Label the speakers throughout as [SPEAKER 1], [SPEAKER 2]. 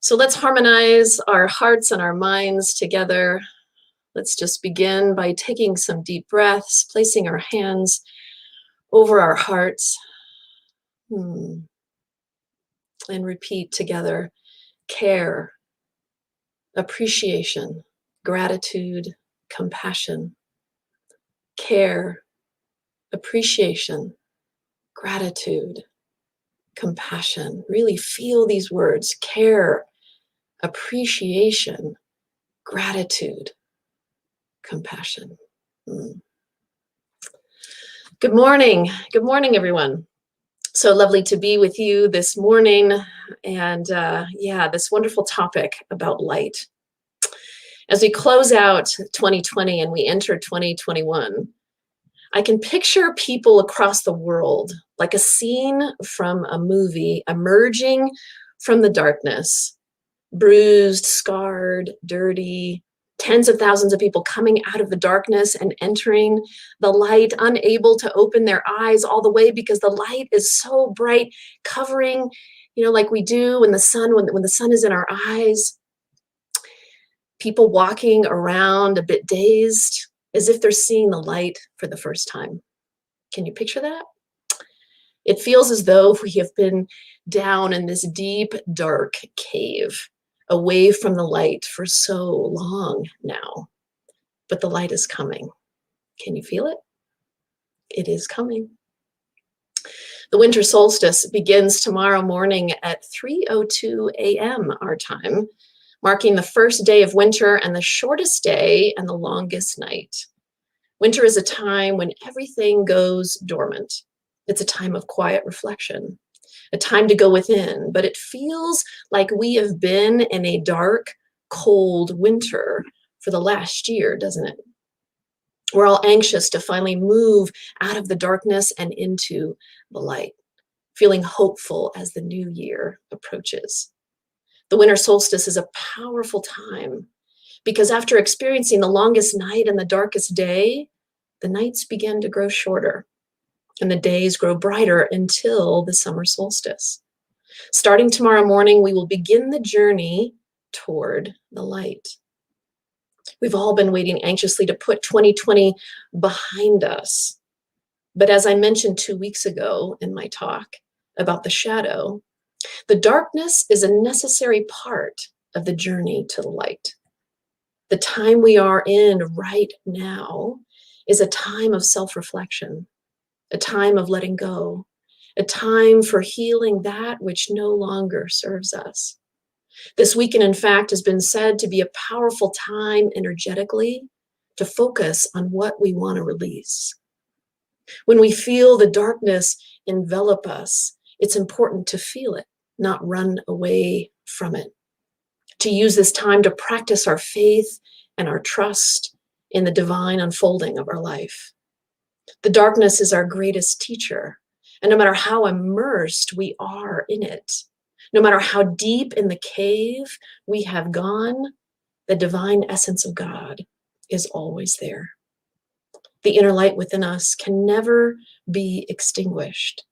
[SPEAKER 1] So let's harmonize our hearts and our minds together. Let's just begin by taking some deep breaths, placing our hands over our hearts, and repeat together: care, appreciation, gratitude, compassion. Care, appreciation, gratitude, compassion. Really feel these words: care, appreciation, gratitude, compassion. Good morning. Good morning, everyone. So lovely to be with you this morning. And this wonderful topic about light. As we close out 2020 and we enter 2021, I can picture people across the world like a scene from a movie emerging from the darkness, bruised, scarred, dirty, tens of thousands of people coming out of the darkness and entering the light, unable to open their eyes all the way because the light is so bright, covering, like we do when the sun is in our eyes. People walking around a bit dazed, as if they're seeing the light for the first time. Can you picture that? It feels as though we have been down in this deep, dark cave, away from the light for so long now. But the light is coming. Can you feel it? It is coming. The winter solstice begins tomorrow morning at 3:02 a.m. our time, marking the first day of winter and the shortest day and the longest night. Winter is a time when everything goes dormant. It's a time of quiet reflection, a time to go within, but it feels like we have been in a dark, cold winter for the last year, doesn't it? We're all anxious to finally move out of the darkness and into the light, feeling hopeful as the new year approaches. The winter solstice is a powerful time because after experiencing the longest night and the darkest day, the nights begin to grow shorter and the days grow brighter until the summer solstice. Starting tomorrow morning, we will begin the journey toward the light. We've all been waiting anxiously to put 2020 behind us. But as I mentioned 2 weeks ago in my talk about the shadow, the darkness is a necessary part of the journey to the light. The time we are in right now is a time of self-reflection, a time of letting go, a time for healing that which no longer serves us. This weekend, in fact, has been said to be a powerful time energetically to focus on what we want to release. When we feel the darkness envelop us, it's important to feel it, not run away from it. To use this time to practice our faith and our trust in the divine unfolding of our life. The darkness is our greatest teacher, and no matter how immersed we are in it, no matter how deep in the cave we have gone, the divine essence of God is always there. The inner light within us can never be extinguished.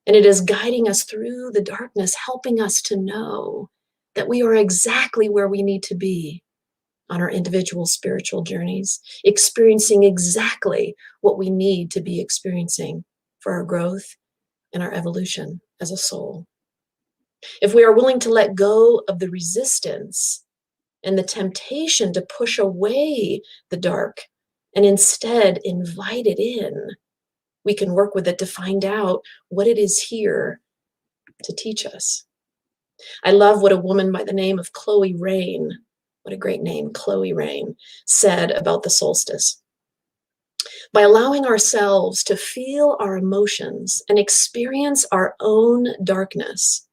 [SPEAKER 1] And it is guiding us through the darkness, helping us to know that we are exactly where we need to be on our individual spiritual journeys, experiencing exactly what we need to be experiencing for our growth and our evolution as a soul. If we are willing to let go of the resistance and the temptation to push away the dark and instead invite it in, we can work with it to find out what it is here to teach us. I love what a woman by the name of Chloe Rain, what a great name, Chloe Rain, said about the solstice. By allowing ourselves to feel our emotions and experience our own darkness,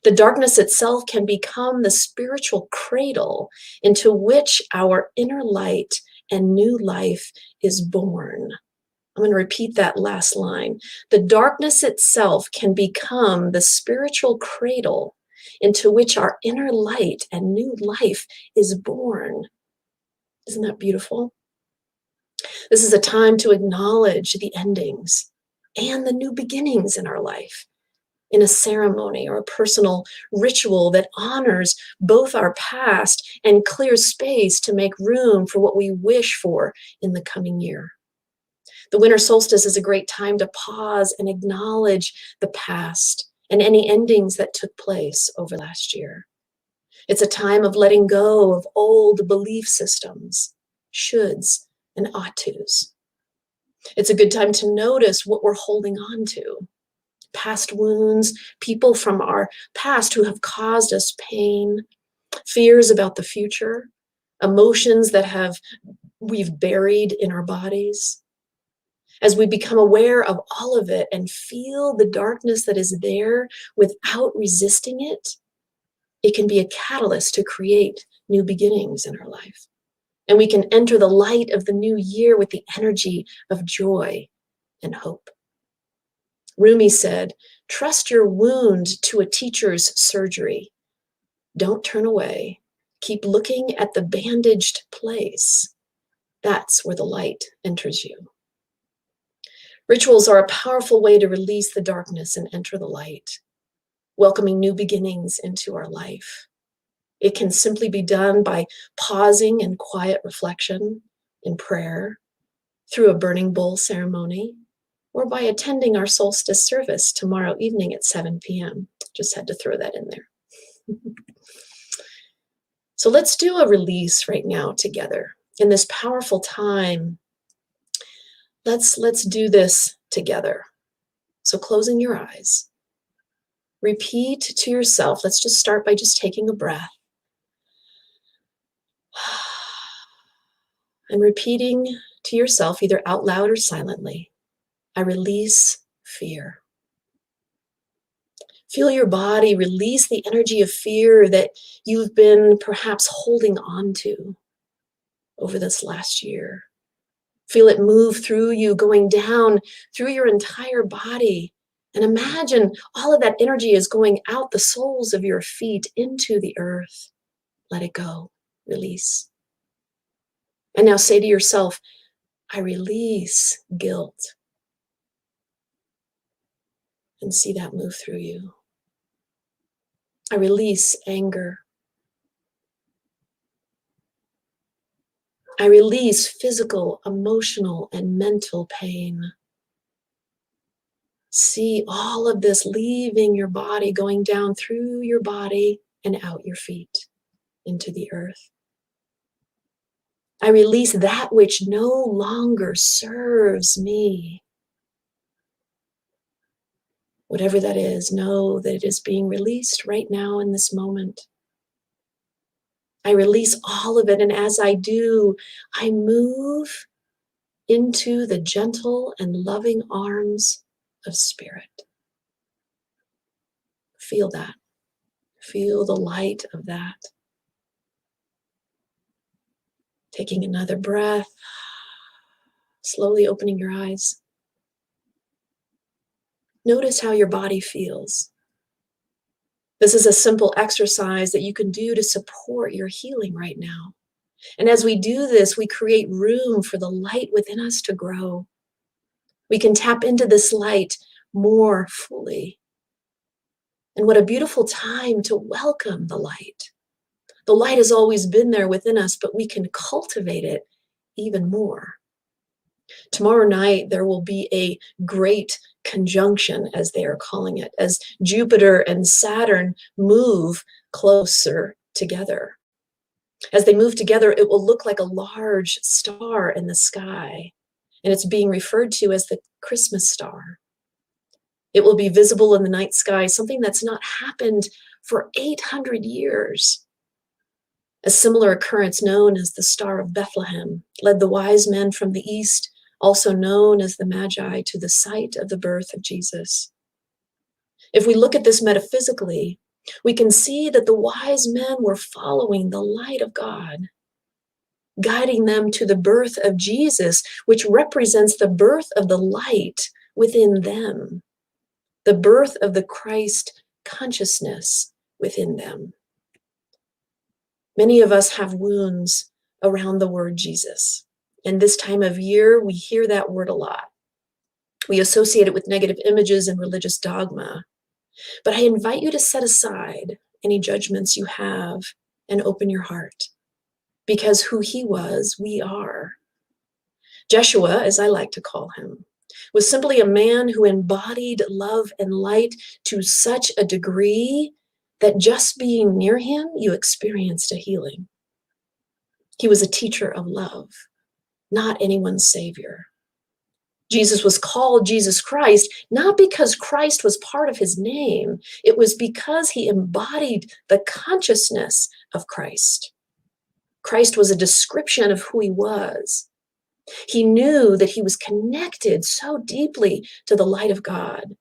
[SPEAKER 1] the darkness itself can become the spiritual cradle into which our inner light and new life is born. I'm going to repeat that last line. The darkness itself can become the spiritual cradle into which our inner light and new life is born. Isn't that beautiful? This is a time to acknowledge the endings and the new beginnings in our life. in a ceremony or a personal ritual that honors both our past and clears space to make room for what we wish for in the coming year. The winter solstice is a great time to pause and acknowledge the past and any endings that took place over last year. It's a time of letting go of old belief systems, shoulds, and ought tos. It's a good time to notice what we're holding on to. Past wounds, people from our past who have caused us pain, fears about the future, emotions that we've buried in our bodies. As we become aware of all of it and feel the darkness that is there without resisting it, it can be a catalyst to create new beginnings in our life. And we can enter the light of the new year with the energy of joy and hope. Rumi said, "Trust your wound to a teacher's surgery. Don't turn away. Keep looking at the bandaged place. That's where the light enters you." Rituals are a powerful way to release the darkness and enter the light, welcoming new beginnings into our life. It can simply be done by pausing in quiet reflection, in prayer, through a burning bowl ceremony, or by attending our solstice service tomorrow evening at 7 p.m. Just had to throw that in there. So let's do a release right now together. In this powerful time, let's do this together. So closing your eyes, repeat to yourself. Let's just start by just taking a breath. And repeating to yourself, either out loud or silently, I release fear. Feel your body release the energy of fear that you've been perhaps holding on to over this last year. Feel it move through you, going down through your entire body. And imagine all of that energy is going out the soles of your feet into the earth. Let it go. Release. And now say to yourself, I release guilt. And see that move through you. I release anger. I release physical, emotional, and mental pain. See all of this leaving your body, going down through your body and out your feet into the earth. I release that which no longer serves me. Whatever that is, know that it is being released right now in this moment. I release all of it, and as I do, I move into the gentle and loving arms of Spirit. Feel that. Feel the light of that. Taking another breath, slowly opening your eyes. Notice how your body feels. This is a simple exercise that you can do to support your healing right now. And as we do this, we create room for the light within us to grow. We can tap into this light more fully. And what a beautiful time to welcome the light. The light has always been there within us, but we can cultivate it even more. Tomorrow night, there will be a great conjunction, as they are calling it, as Jupiter and Saturn move closer together. As they move together, it will look like a large star in the sky, and it's being referred to as the Christmas star. It will be visible in the night sky, something that's not happened for 800 years. A similar occurrence known as the Star of Bethlehem led the wise men from the east, also known as the Magi, to the site of the birth of Jesus. If we look at this metaphysically, we can see that the wise men were following the light of God, guiding them to the birth of Jesus, which represents the birth of the light within them, the birth of the Christ consciousness within them. Many of us have wounds around the word Jesus. And this time of year, we hear that word a lot. We associate it with negative images and religious dogma. But I invite you to set aside any judgments you have and open your heart, because who he was, we are. Jeshua, as I like to call him, was simply a man who embodied love and light to such a degree that just being near him, you experienced a healing. He was a teacher of love, not anyone's savior. Jesus was called Jesus Christ, not because Christ was part of his name. It was because he embodied the consciousness of Christ. Christ was a description of who he was. He knew that he was connected so deeply to the light of God,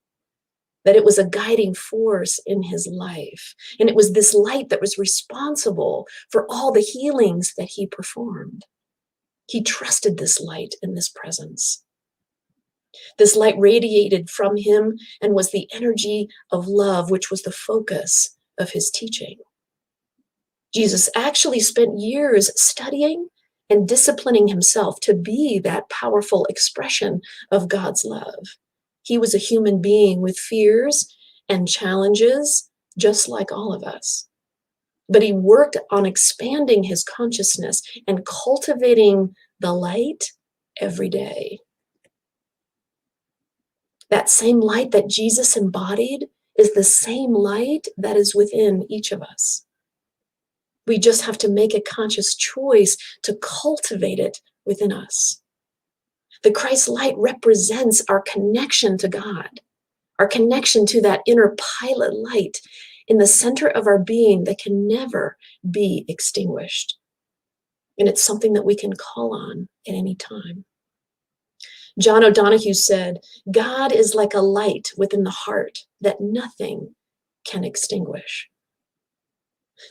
[SPEAKER 1] that it was a guiding force in his life. And it was this light that was responsible for all the healings that he performed. He trusted this light and this presence. This light radiated from him and was the energy of love, which was the focus of his teaching. Jesus actually spent years studying and disciplining himself to be that powerful expression of God's love. He was a human being with fears and challenges, just like all of us. But he worked on expanding his consciousness and cultivating the light every day. That same light that Jesus embodied is the same light that is within each of us. We just have to make a conscious choice to cultivate it within us. The Christ light represents our connection to God, our connection to that inner pilot light in the center of our being that can never be extinguished. And it's something that we can call on at any time. John O'Donohue said, God is like a light within the heart that nothing can extinguish.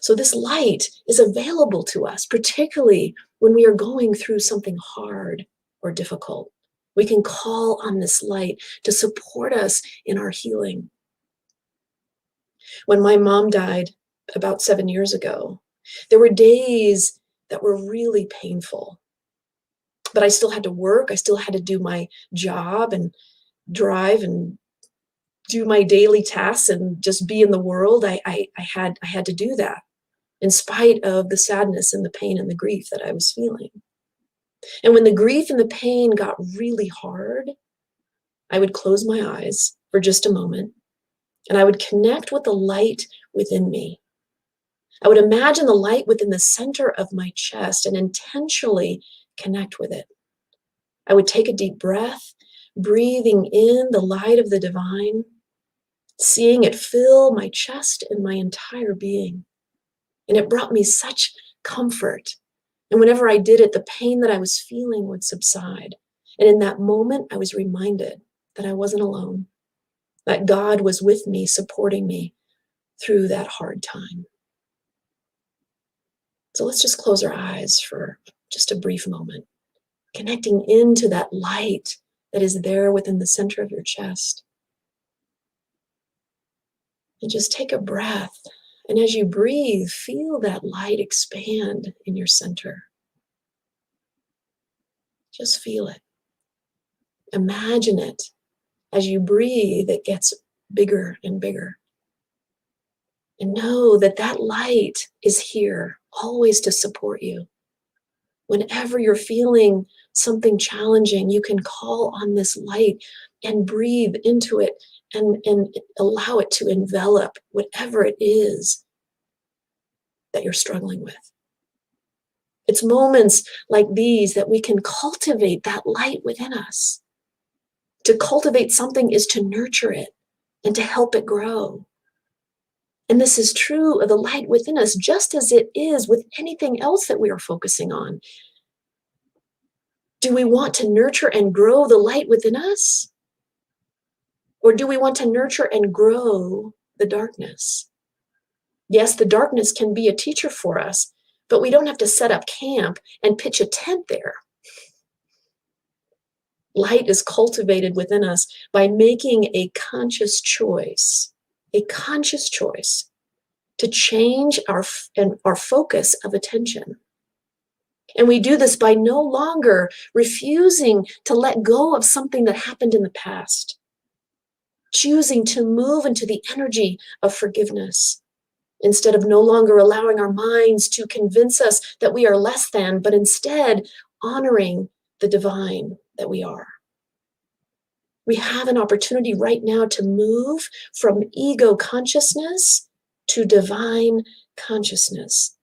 [SPEAKER 1] So this light is available to us, particularly when we are going through something hard or difficult. We can call on this light to support us in our healing. When my mom died about 7 years ago, there were days that were really painful. But I still had to work. I still had to do my job and drive and do my daily tasks and just be in the world. I had to do that in spite of the sadness and the pain and the grief that I was feeling. And when the grief and the pain got really hard, I would close my eyes for just a moment and I would connect with the light within me. I would imagine the light within the center of my chest and intentionally connect with it. I would take a deep breath, breathing in the light of the divine, seeing it fill my chest and my entire being. And it brought me such comfort. And whenever I did it, the pain that I was feeling would subside. And in that moment, I was reminded that I wasn't alone, that God was with me, supporting me through that hard time. So let's just close our eyes for just a brief moment, connecting into that light that is there within the center of your chest. And just take a breath. And as you breathe, feel that light expand in your center. Just feel it. Imagine it. As you breathe, it gets bigger and bigger. And know that that light is here, always to support you. Whenever you're feeling something challenging, you can call on this light and breathe into it and allow it to envelop whatever it is that you're struggling with. It's moments like these that we can cultivate that light within us. To cultivate something is to nurture it and to help it grow. And this is true of the light within us, just as it is with anything else that we are focusing on. Do we want to nurture and grow the light within us? Or do we want to nurture and grow the darkness? Yes, the darkness can be a teacher for us, but we don't have to set up camp and pitch a tent there. Light is cultivated within us by making a conscious choice to change our focus of attention. And we do this by no longer refusing to let go of something that happened in the past. choosing to move into the energy of forgiveness instead of no longer allowing our minds to convince us that we are less than, but instead honoring the divine that we are. We have an opportunity right now to move from ego consciousness to divine consciousness.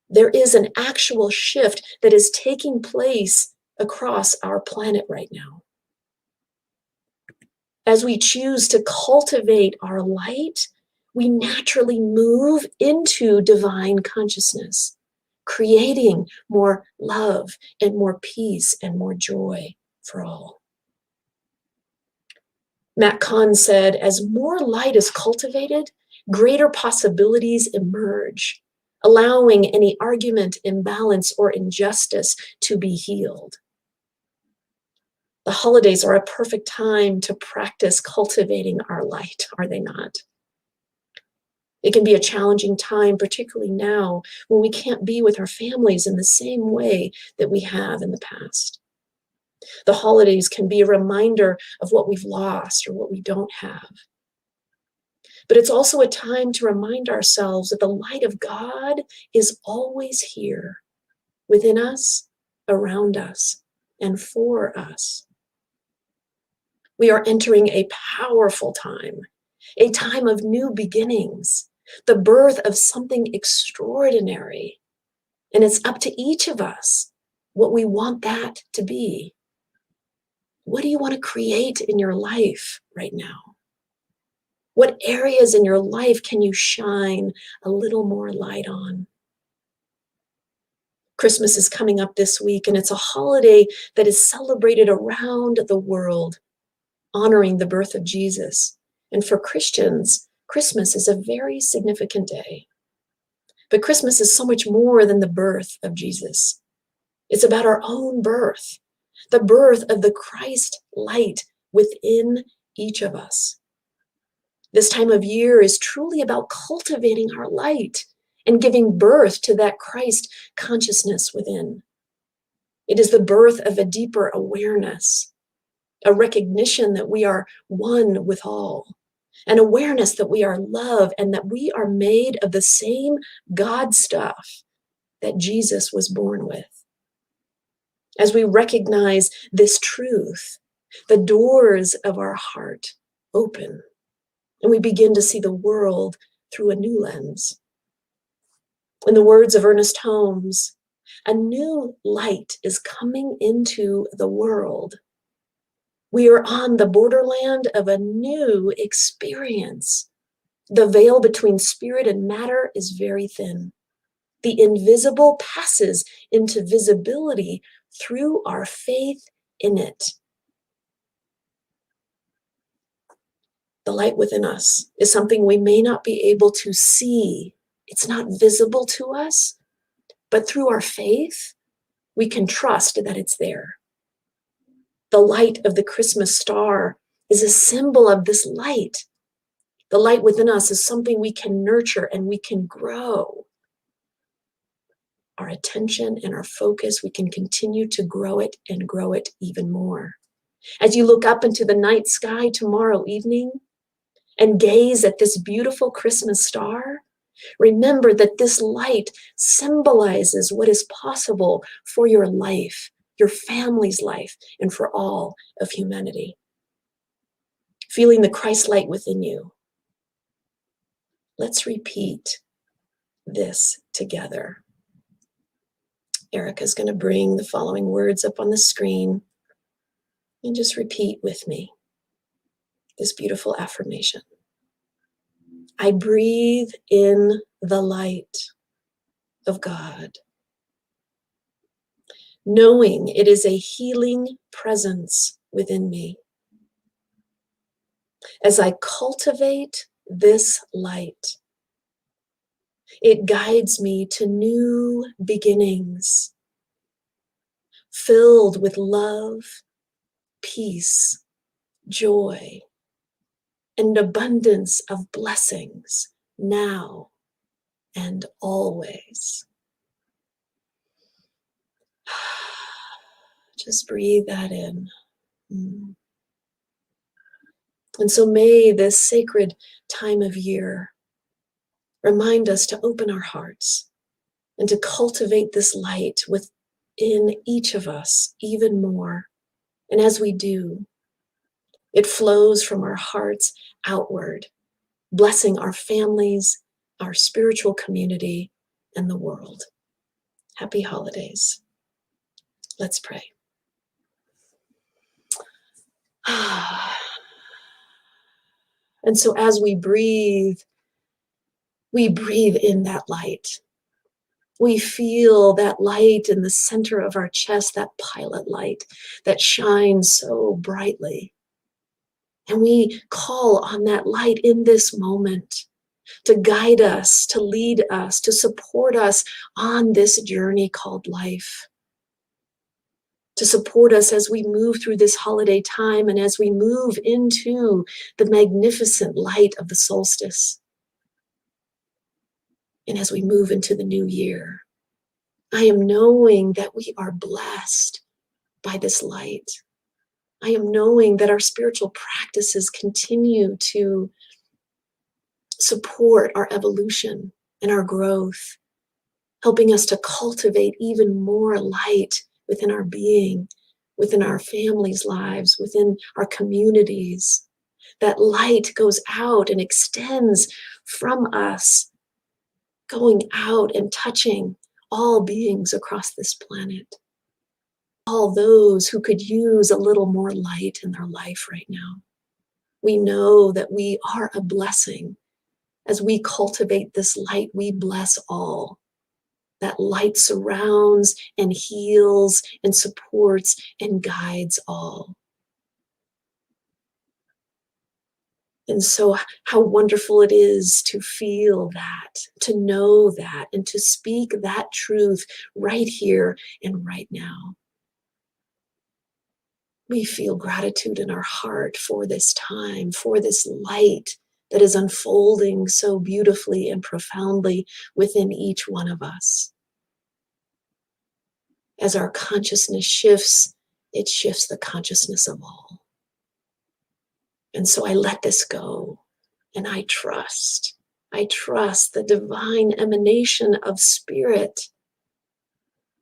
[SPEAKER 1] There is an actual shift that is taking place across our planet right now. As we choose to cultivate our light, we naturally move into divine consciousness, creating more love and more peace and more joy for all. Matt Kahn said, as more light is cultivated, greater possibilities emerge, allowing any argument, imbalance, or injustice to be healed. The holidays are a perfect time to practice cultivating our light, are they not? It can be a challenging time, particularly now when we can't be with our families in the same way that we have in the past. The holidays can be a reminder of what we've lost or what we don't have. But it's also a time to remind ourselves that the light of God is always here, within us, around us, and for us. We are entering a powerful time, a time of new beginnings, the birth of something extraordinary. And it's up to each of us what we want that to be. What do you want to create in your life right now? What areas in your life can you shine a little more light on? Christmas is coming up this week, and it's a holiday that is celebrated around the world, honoring the birth of Jesus. And for Christians, Christmas is a very significant day. But Christmas is so much more than the birth of Jesus. It's about our own birth, the birth of the Christ light within each of us. This time of year is truly about cultivating our light and giving birth to that Christ consciousness within. It is the birth of a deeper awareness, a recognition that we are one with all, an awareness that we are love and that we are made of the same God stuff that Jesus was born with. As we recognize this truth, the doors of our heart open and we begin to see the world through a new lens. In the words of Ernest Holmes, a new light is coming into the world. We are on the borderland of a new experience. The veil between spirit and matter is very thin. The invisible passes into visibility through our faith in it. The light within us is something we may not be able to see. It's not visible to us, but through our faith, we can trust that it's there. The light of the Christmas star is a symbol of this light. The light within us is something we can nurture and we can grow. Our attention and our focus, we can continue to grow it and grow it even more. As you look up into the night sky tomorrow evening and gaze at this beautiful Christmas star, remember that this light symbolizes what is possible for your life, your family's life, and for all of humanity. Feeling the Christ light within you. Let's repeat this together. Erica's going to bring the following words up on the screen and just repeat with me this beautiful affirmation. I breathe in the light of God, knowing it is a healing presence within me. As I cultivate this light, it guides me to new beginnings, filled with love, peace, joy, and abundance of blessings now and always. Just breathe that in. And so may this sacred time of year remind us to open our hearts and to cultivate this light within each of us even more. And as we do, it flows from our hearts outward, blessing our families, our spiritual community, and the world. Happy holidays. Let's pray. And so as we breathe in that light. We feel that light in the center of our chest, that pilot light that shines so brightly. And we call on that light in this moment to guide us, to lead us, to support us on this journey called life. To support us as we move through this holiday time and as we move into the magnificent light of the solstice. And as we move into the new year, I am knowing that we are blessed by this light. I am knowing that our spiritual practices continue to support our evolution and our growth, helping us to cultivate even more light within our being, within our families' lives, within our communities. That light goes out and extends from us, going out and touching all beings across this planet. All those who could use a little more light in their life right now. We know that we are a blessing. As we cultivate this light, we bless all. That light surrounds and heals and supports and guides all. And so how wonderful it is to feel that, to know that, and to speak that truth right here and right now. We feel gratitude in our heart for this time, for this light that is unfolding so beautifully and profoundly within each one of us. As our consciousness shifts, it shifts the consciousness of all. And so I let this go, and I trust the divine emanation of spirit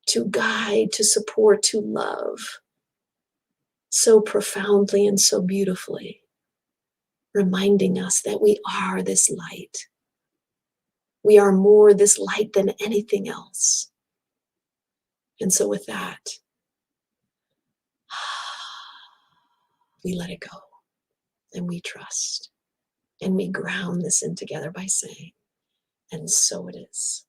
[SPEAKER 1] to guide, to support, to love so profoundly and so beautifully, reminding us that we are this light. We are more this light than anything else. And so with that, we let it go and we trust and we ground this in together by saying, and so it is.